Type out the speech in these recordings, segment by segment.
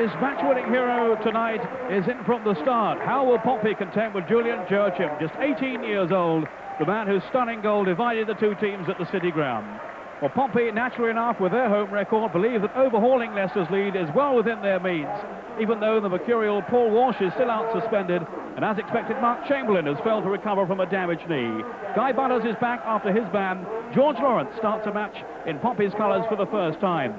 Pompey's match-winning hero tonight is in from the start. How will Pompey contend with Julian Joachim, just 18 years old, the man whose stunning goal divided the two teams at the City Ground? Well, Pompey, naturally enough, with their home record, believe that overhauling Leicester's lead is well within their means, even though the mercurial Paul Walsh is still out suspended, and as expected, Mark Chamberlain has failed to recover from a damaged knee. Guy Butters is back after his ban. George Lawrence starts a match in Pompey's colours for the first time.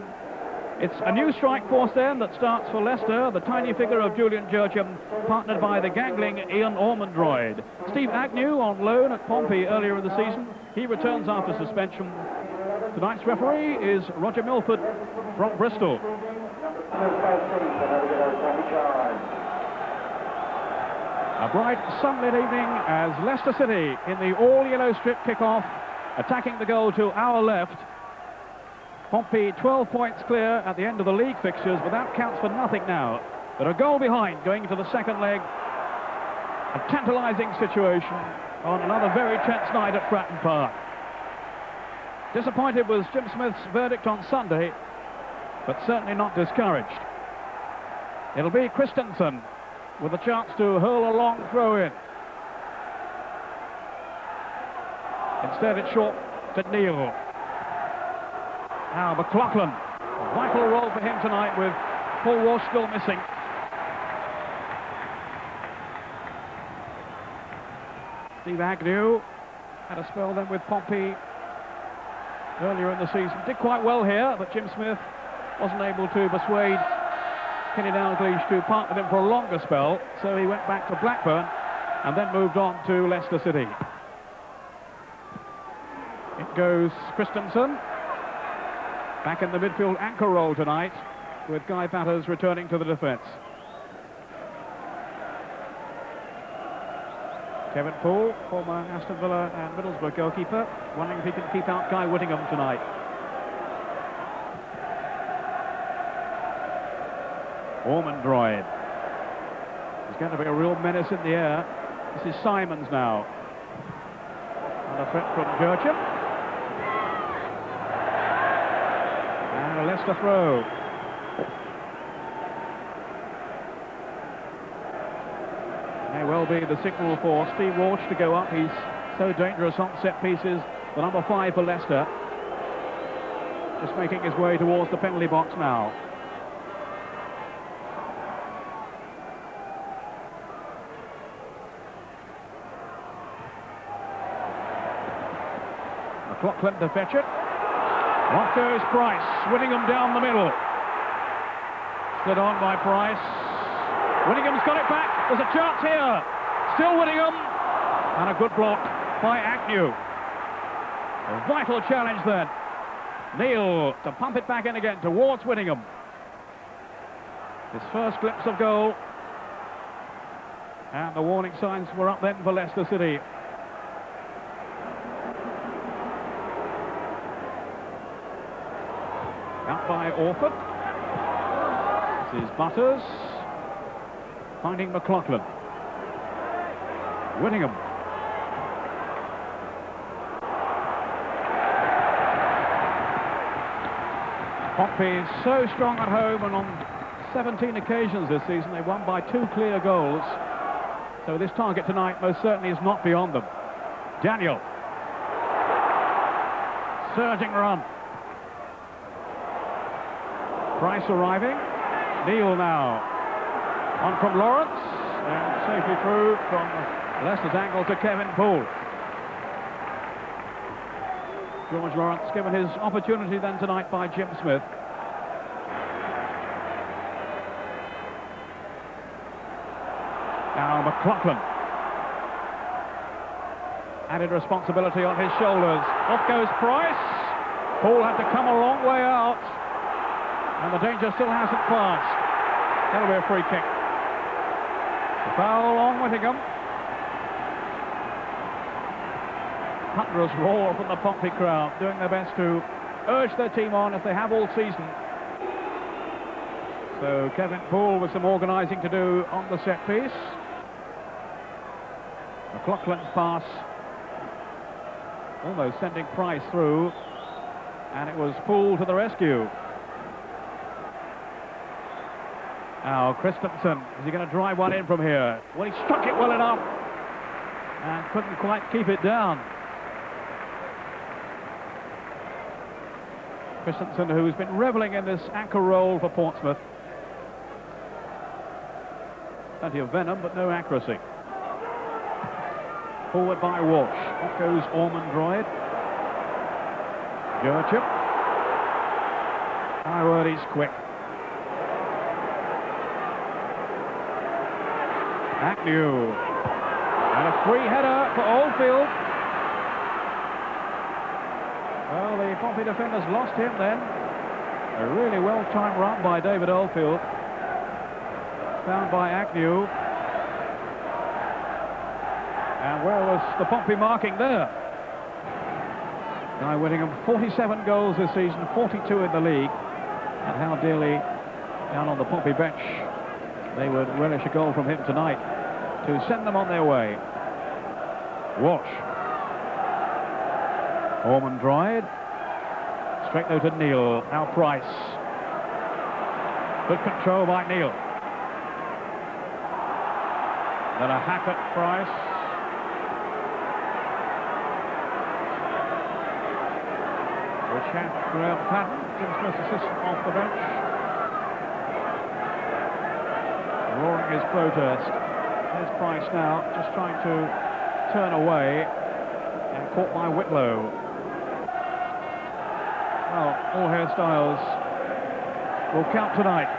It's a new strike force then that starts for Leicester, the tiny figure of Julian Joachim, partnered by the gangling Ian Ormondroyd. Steve Agnew on loan at Pompey earlier in the season. He returns after suspension. Tonight's referee is Roger Milford from Bristol. A bright sunlit evening as Leicester City in the all-yellow strip kick-off, attacking the goal to our left. Pompey 12 points clear at the end of the league fixtures, but that counts for nothing now. They're a goal behind going into the second leg. A tantalising situation on another very tense night at Fratton Park. Disappointed was Jim Smith's verdict on Sunday, but certainly not discouraged. It'll be Christensen with a chance to hurl a long throw in. Instead it's short to Neil. Now McLaughlin, a vital role for him tonight with Paul Walsh still missing. Steve Agnew had a spell then with Pompey earlier in the season. Did quite well here, but Jim Smith wasn't able to persuade Kenny Dalglish to part with him for a longer spell, so he went back to Blackburn and then moved on to Leicester City. It goes Christensen, back in the midfield anchor role tonight, with Guy Butters returning to the defence. Kevin Poole, former Aston Villa and Middlesbrough goalkeeper, wondering if he can keep out Guy Whittingham tonight. Ormondroyd. He's going to be a real menace in the air. This is Simons now. And a threat from Joachim. And a Leicester throw. May well be the signal for Steve Walsh to go up. He's so dangerous on set pieces. The number 5 for Leicester. Just making his way towards the penalty box now. McLaughlin to fetch it. Off goes Price. Whittingham down the middle. Slid on by Price. Whittingham's got it back. There's a chance here. Still Whittingham. And a good block by Agnew. A vital challenge then. Neil to pump it back in again towards Whittingham. His first glimpse of goal. And the warning signs were up then for Leicester City. Out by Orford. This is Butters. Finding McLaughlin. Whittingham. Pompey is so strong at home, and on 17 occasions this season they won by 2 clear goals. So this target tonight most certainly is not beyond them. Daniel. Surging run. Price arriving. Neil now. On from Lawrence. And safely through from Leicester's angle to Kevin Poole. George Lawrence given his opportunity then tonight by Jim Smith. Now McLaughlin. Added responsibility on his shoulders. Off goes Price. Poole had to come a long way out. And the danger still hasn't passed. That'll be a free kick. The foul on Whittingham. Thunderous roar from the Pompey crowd, doing their best to urge their team on as they have all season. So Kevin Poole with some organising to do on the set piece. McLaughlin's pass almost sending Price through, and it was Poole to the rescue. Now, Christensen, is he going to drive one in from here? Well, he struck it well enough and couldn't quite keep it down. Christensen, who's been revelling in this anchor role for Portsmouth. Plenty of venom, but no accuracy. Forward by Walsh. Off goes Ormond-Droid. Jurcham. My word, he's quick. Agnew. And a free header for Oldfield. Well, the Pompey defenders lost him then. A really well-timed run by David Oldfield. Found by Agnew. And where was the Pompey marking there? Guy Whittingham, 47 goals this season, 42 in the league. And how dearly down on the Pompey bench they would relish a goal from him tonight to send them on their way. Walsh. Ormond-Droid. Straight though to Neil. Now Price. Good control by Neil. Then a hack at Price. Graham Patton, Jim Smith's assistant, off the bench. Roaring his protest. Here's Price now, just trying to turn away and caught by Whitlow. Well, all hairstyles will count tonight.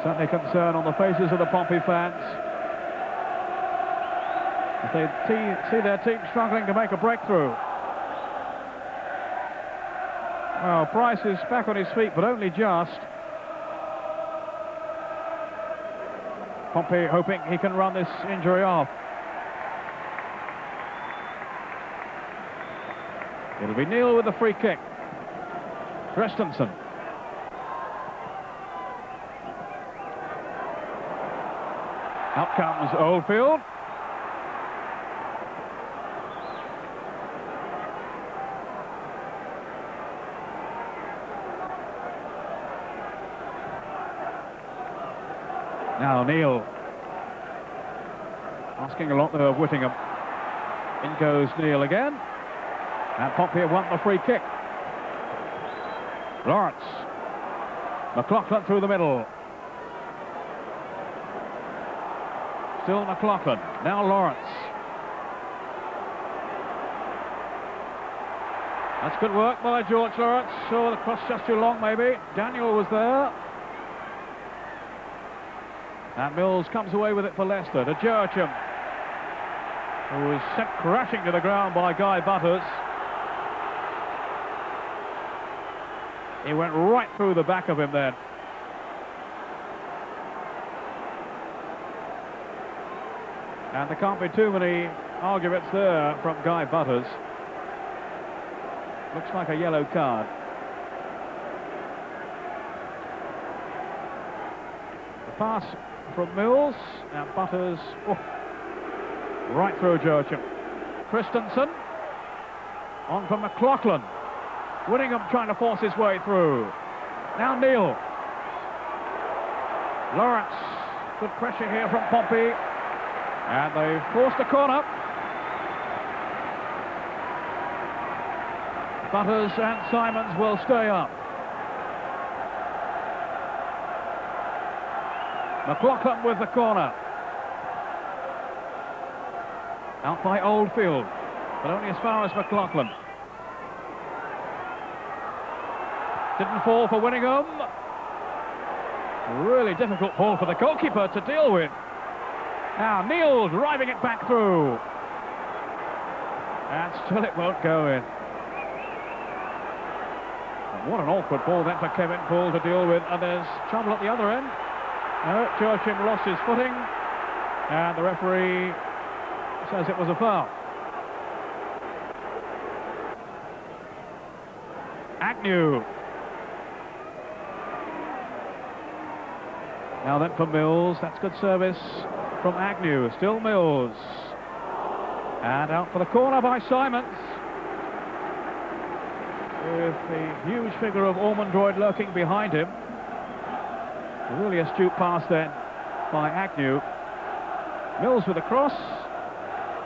Certainly concern on the faces of the Pompey fans. If they see their team struggling to make a breakthrough. Well, Price is back on his feet, but only just. Pompey hoping he can run this injury off. It'll be Neil with the free kick. Christensen. Out comes Oldfield. Now Neil. Asking a lot there of Whittingham. In goes Neil again. And Pompey have won the free kick. Lawrence. McLaughlin through the middle. Still McLaughlin. Now Lawrence. That's good work by George Lawrence. Oh, the cross just too long maybe. Daniel was there. And Mills comes away with it for Leicester. To Jurcham, who was sent crashing to the ground by Guy Butters. He went right through the back of him then. And there can't be too many arguments there from Guy Butters. Looks like a yellow card. The pass from Mills, and Butters, right through Jurcham. Christensen, on from McLaughlin. Whittingham trying to force his way through. Now Neil. Lawrence, good pressure here from Pompey. And they've forced a corner. Butters and Simons will stay up. McLaughlin with the corner. Out by Oldfield, but only as far as McLaughlin. Didn't fall for Whittingham. Really difficult ball for the goalkeeper to deal with. Now Neil driving it back through. And still it won't go in. And what an awkward ball then for Kevin Poole to deal with. And there's trouble at the other end. No, Jurcham lost his footing. And the referee says it was a foul. Agnew. Now then for Mills. That's good service from Agnew. Still Mills. And out for the corner by Simons. with the huge figure of Ormondroyd lurking behind him. A really astute pass then by Agnew. Mills with a cross.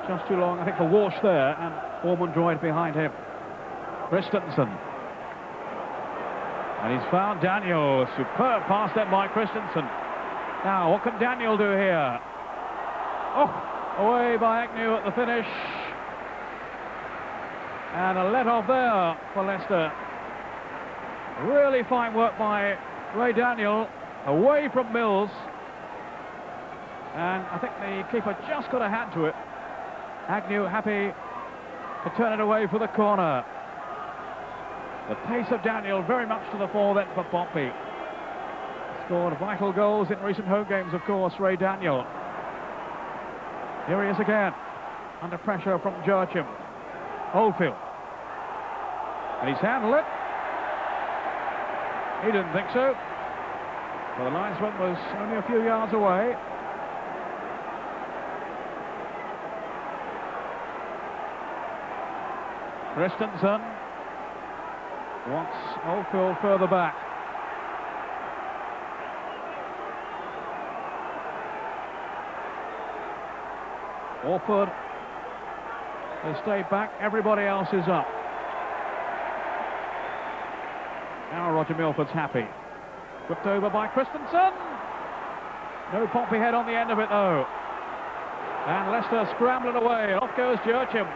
Just too long, I think, for Walsh there, and Ormondroyd behind him. Christensen. And he's found Daniel. A superb pass then by Christensen. Now, what can Daniel do here? Oh, away by Agnew at the finish. And a let-off there for Leicester. Really fine work by Ray Daniel, away from Mills. And I think the keeper just got a hand to it. Agnew happy to turn it away for the corner. The pace of Daniel very much to the fore then for Pompey. Scored vital goals in recent home games, of course, Ray Daniel. Here he is again, under pressure from Joachim. Oldfield. And he's handled it. He didn't think so. Well, the linesman was only a few yards away. Christensen wants Oldfield further back. Orford has stayed back, everybody else is up. Now Roger Milford's happy. Whipped over by Christensen. No Pompey head on the end of it though. And Leicester scrambling away. Off goes Joachim.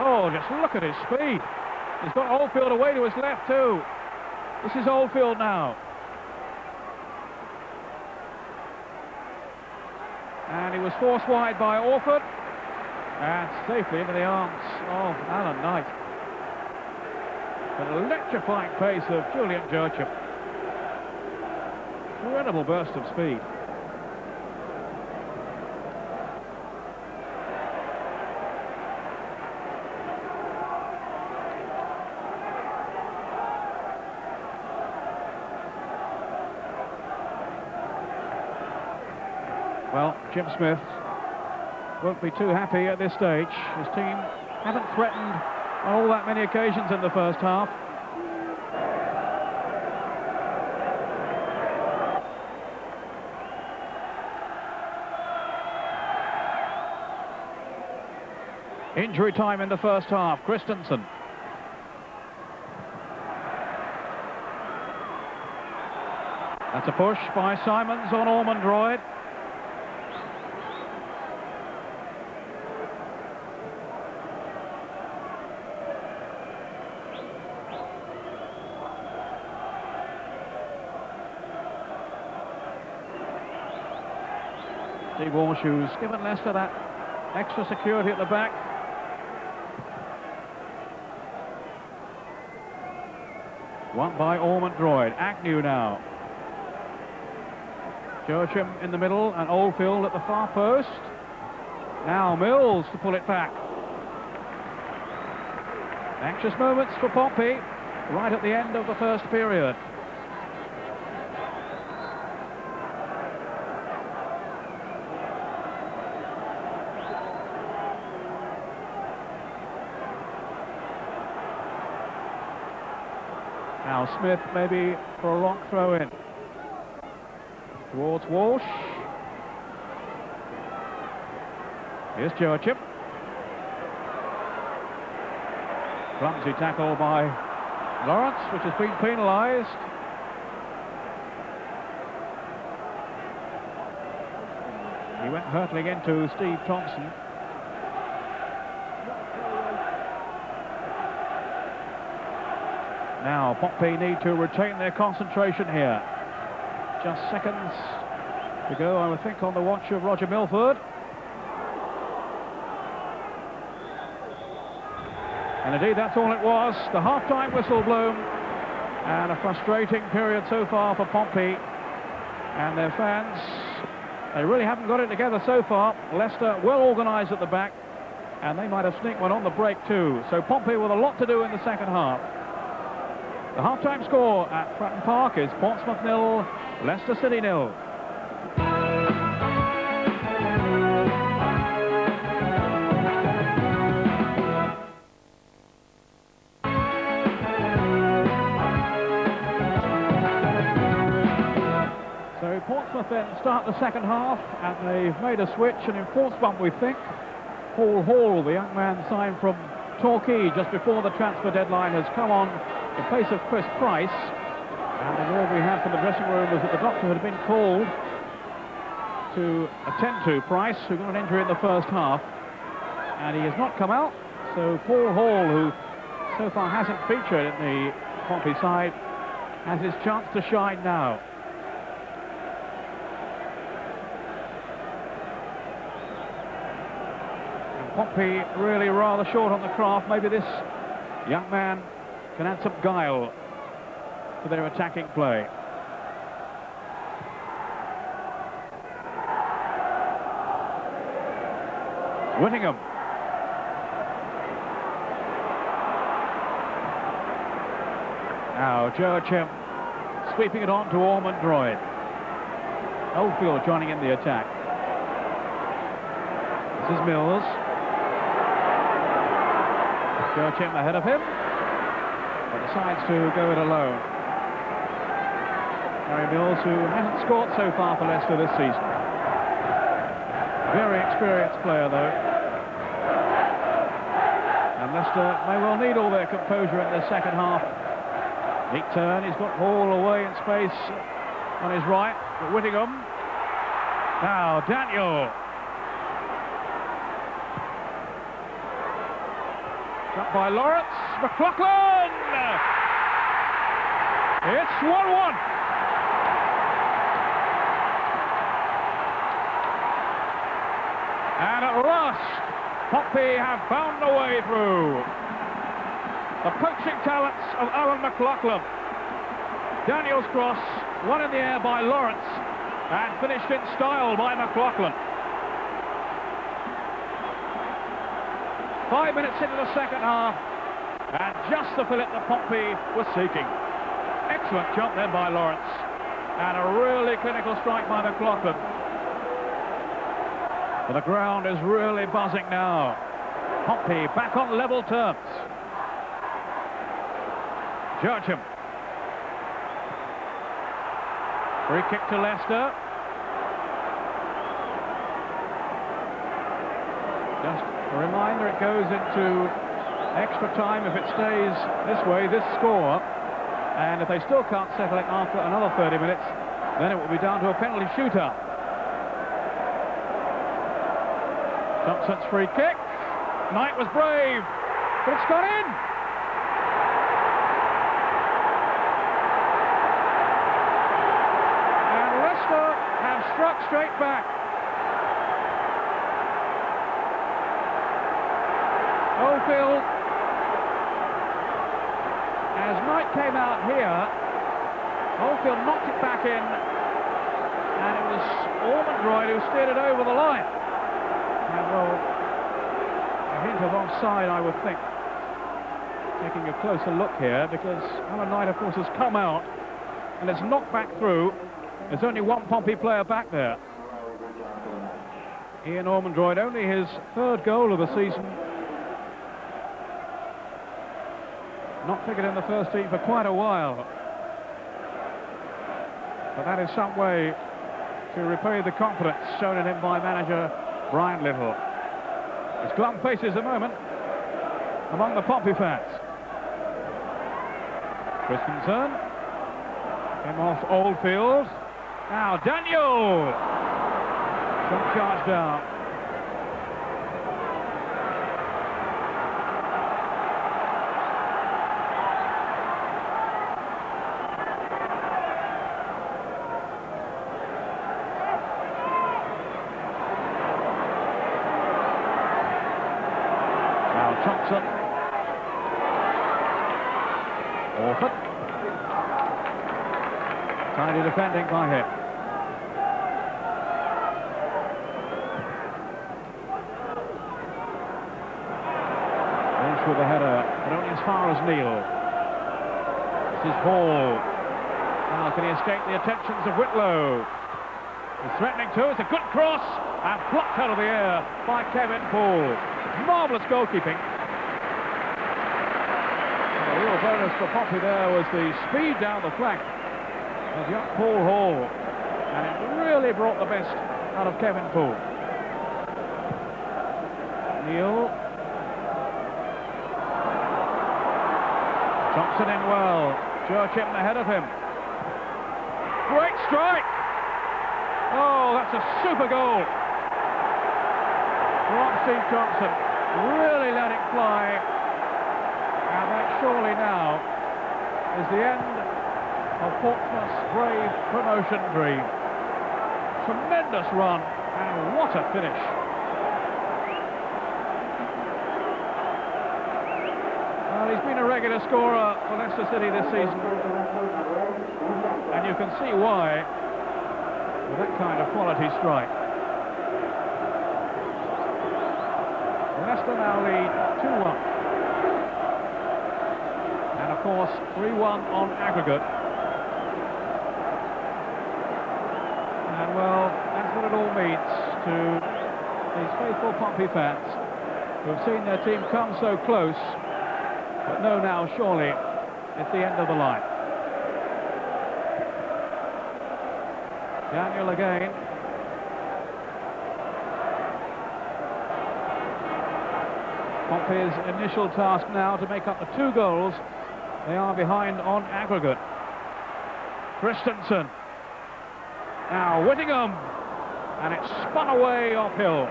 Oh, just look at his speed. He's got Oldfield away to his left too. This is Oldfield now. And he was forced wide by Orford. And safely into the arms of Alan Knight. An electrifying pace of Julian Joachim. Incredible burst of speed. Well, Jim Smith won't be too happy at this stage. His team haven't threatened on all that many occasions in the first half. Injury time in the first half. Christensen. That's a push by Simons on Ormondroyd. Steve Walsh, who's given Leicester that extra security at the back. Won by Ormondroyd. Agnew now. Joachim in the middle and Oldfield at the far post. Now Mills to pull it back. Anxious moments for Pompey right at the end of the first period. Now Smith maybe for a long throw in. Towards Walsh. Here's Joachim. Clumsy tackle by Lawrence, which has been penalised. He went hurtling into Steve Thompson. Now Pompey need to retain their concentration here. Just seconds to go, I would think, on the watch of Roger Milford. And indeed, that's all it was. The half-time whistle blown. And a frustrating period so far for Pompey and their fans. They really haven't got it together so far. Leicester well organised at the back. And they might have sneaked one on the break too. So Pompey with a lot to do in the second half. The half-time score at Fratton Park is Portsmouth 0, Leicester City 0. Portsmouth then start the second half, and they've made a switch, and in Portsmouth we think Paul Hall, the young man signed from Torquay just before the transfer deadline, has come on in place of Chris Price. And the word we had from the dressing room was that the doctor had been called to attend to Price, who got an injury in the first half, and he has not come out. So Paul Hall, who so far hasn't featured in the Pompey side, has his chance to shine now. And Pompey really rather short on the craft. Maybe this young man can add some guile to their attacking play. Whittingham. Now Joachim sweeping it on to Ormond Droid. Oldfield joining in the attack. This is Mills. Joachim ahead of him, but decides to go it alone. Harry Mills, who hasn't scored so far for Leicester this season. Very experienced player, though. And Leicester may well need all their composure in the second half. Neat turn, he's got Hall away in space on his right, but Whittingham. Now Daniel. Shot by Lawrence. McLaughlin! It's 1-1. And at last, Pompey have found a way through. The poaching talents of Owen McLaughlin. Daniel's cross, one in the air by Lawrence, and finished in style by McLaughlin. 5 minutes into the second half, and just the fillip that Pompey was seeking. Excellent jump then by Lawrence, and a really clinical strike by McLaughlin. But the ground is really buzzing now. Pompey back on level terms. Joachim. Free kick to Leicester. Just a reminder, it goes into extra time if it stays this way, this score. And if they still can't settle it after another 30 minutes, then it will be down to a penalty shootout. Johnson's free kick. Knight was brave, but it's gone in. And Leicester have struck straight back. Oldfield, as Knight came out here, Oldfield knocked it back in, and it was Ormond Droid who steered it over the line. And well, a hint of offside, I would think. Taking a closer look here, because Alan Knight, of course, has come out and it's knocked back through. There's only one Pompey player back there. Ian Ormond Droid, only his third goal of the season. Not figured in the first team for quite a while. But that is some way to repay the confidence shown in him by manager Brian Little. It's glum faces a moment among the Pompey fans. Christensen came off Oldfield. Now Daniel! Shot charge down. Thompson. Orford. Tidy defending by him. Lynch with the header, but only as far as Neil. This is Hall. Now can he escape the attentions of Whitlow? He's threatening to. It's a good cross and plucked out of the air by Kevin Poole. Marvellous goalkeeping. And the real bonus for Pompey there was the speed down the flank of young Paul Hall. and it really brought the best out of Kevin Poole. Neil. Thompson in well. Joachim ahead of him. Great strike! Oh, that's a super goal from Steve Thompson. Really let it fly. And that surely now is the end of Portsmouth's brave promotion dream. Tremendous run, and what a finish. Well, he's been a regular scorer for Leicester City this season, and you can see why with that kind of quality strike. Leicester now lead 2-1. And of course 3-1 on aggregate. And well, that's what it all means to these faithful Pompey fans who have seen their team come so close, but know now surely it's the end of the line. Daniel again. Pompey's initial task now to make up the 2 goals they are behind on aggregate. Christensen. Now Whittingham. And it's spun away uphill.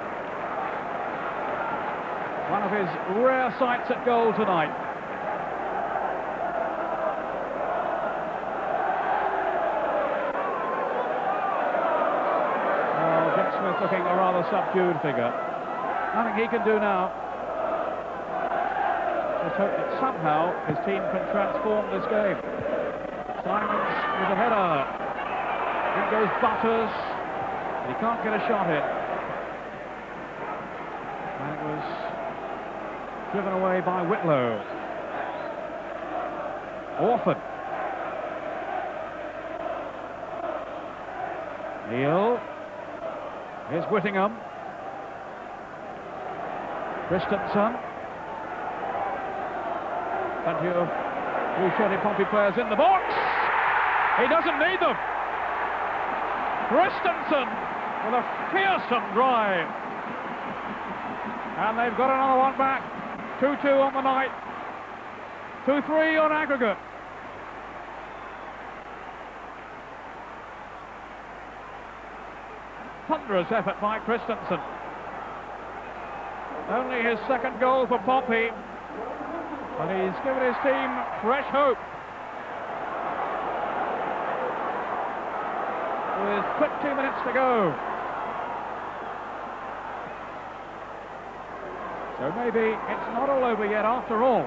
One of his rare sights at goal tonight. Looking a rather subdued figure. Nothing he can do now. Just hope that somehow his team can transform this game. Simons with a header. In goes Butters. He can't get a shot in. And it was driven away by Whitlow. Orphan. Neil. Here's Whittingham. Christensen. Plenty of blue-shirted Pompey players in the box. He doesn't need them. Christensen with a fearsome drive. And they've got another one back. 2-2 on the night. 2-3 on aggregate. Thunderous effort by Christensen. Only his 2nd goal for Pompey, but he's given his team fresh hope. With quick 2 minutes to go. So maybe it's not all over yet after all.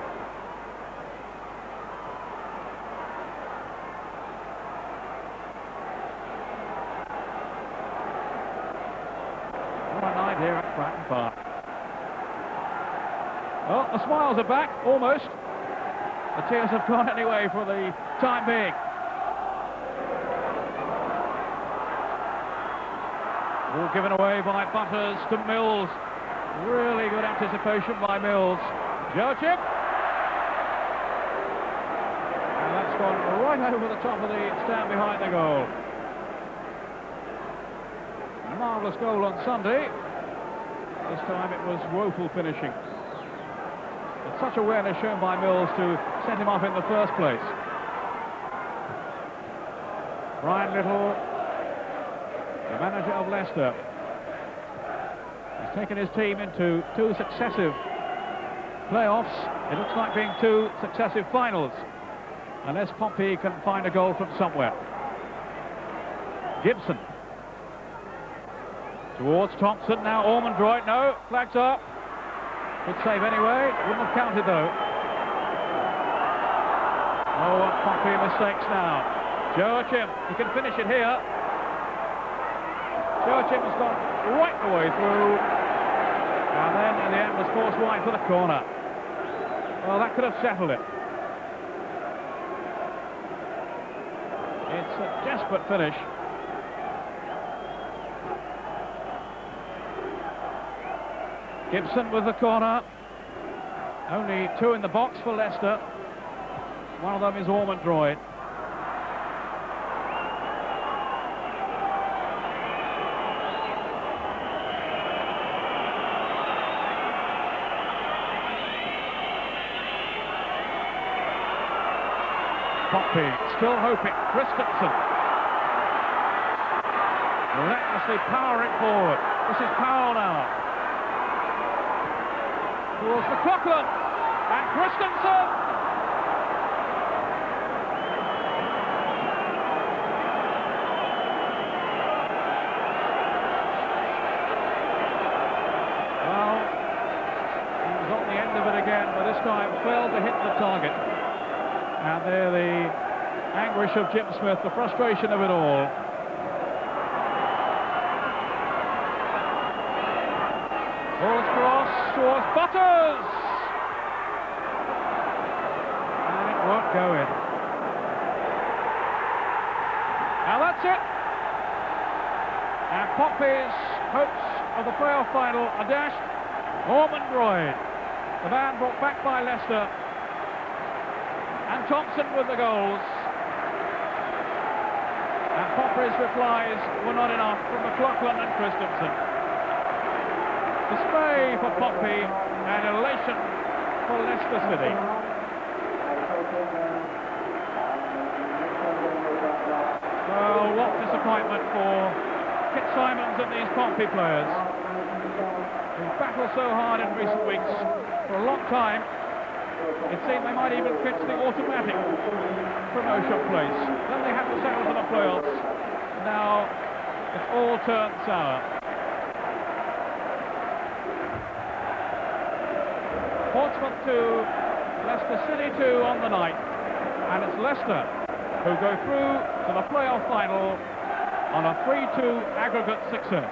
Here at Bratton Park. Well, the smiles are back, almost. The tears have gone anyway for the time being. All given away by Butters to Mills. Really good anticipation by Mills. Joachim. And that's gone right over the top of the stand behind the goal. A marvellous goal on Sunday. This time it was woeful finishing. But such awareness shown by Mills to send him off in the first place. Brian Little, the manager of Leicester, has taken his team into 2 successive playoffs. It looks like being 2 successive finals, unless Pompey can find a goal from somewhere. Gibson. Towards Thompson, now Ormondroyd, no, flags up. Good save anyway, wouldn't have counted though. Oh, what Pompey mistakes now. Joachim, he can finish it here. Joachim has gone right the way through. And then in the end was forced wide for the corner. Well, that could have settled it. It's a desperate finish. Gibson with the corner. Only 2 in the box for Leicester. One of them is Ormondroyd. Pompey still hoping. Christensen relentlessly powering forward. This is Powell now. Towards McLaughlin. And Christensen. Well, he was on the end of it again, but this time failed to hit the target. And there the anguish of Jim Smith, the frustration of it all. Ball's cross towards Butters! And it won't go in. Now that's it! And Pompey's hopes of the playoff final are dashed. Ormond Royd, the man brought back by Leicester. And Thompson with the goals. And Pompey's replies were not enough from McLaughlin and Christensen. Dismay for Pompey and elation for Leicester City. Well, what disappointment for Kit Simons and these Pompey players, who battled so hard in recent weeks. For a long time, it seemed they might even clinch the automatic promotion place. Then they had to settle for the playoffs. Now, it's all turned sour. Portsmouth 2, Leicester City 2 on the night, and it's Leicester who go through to the playoff final on a 3-2 aggregate success.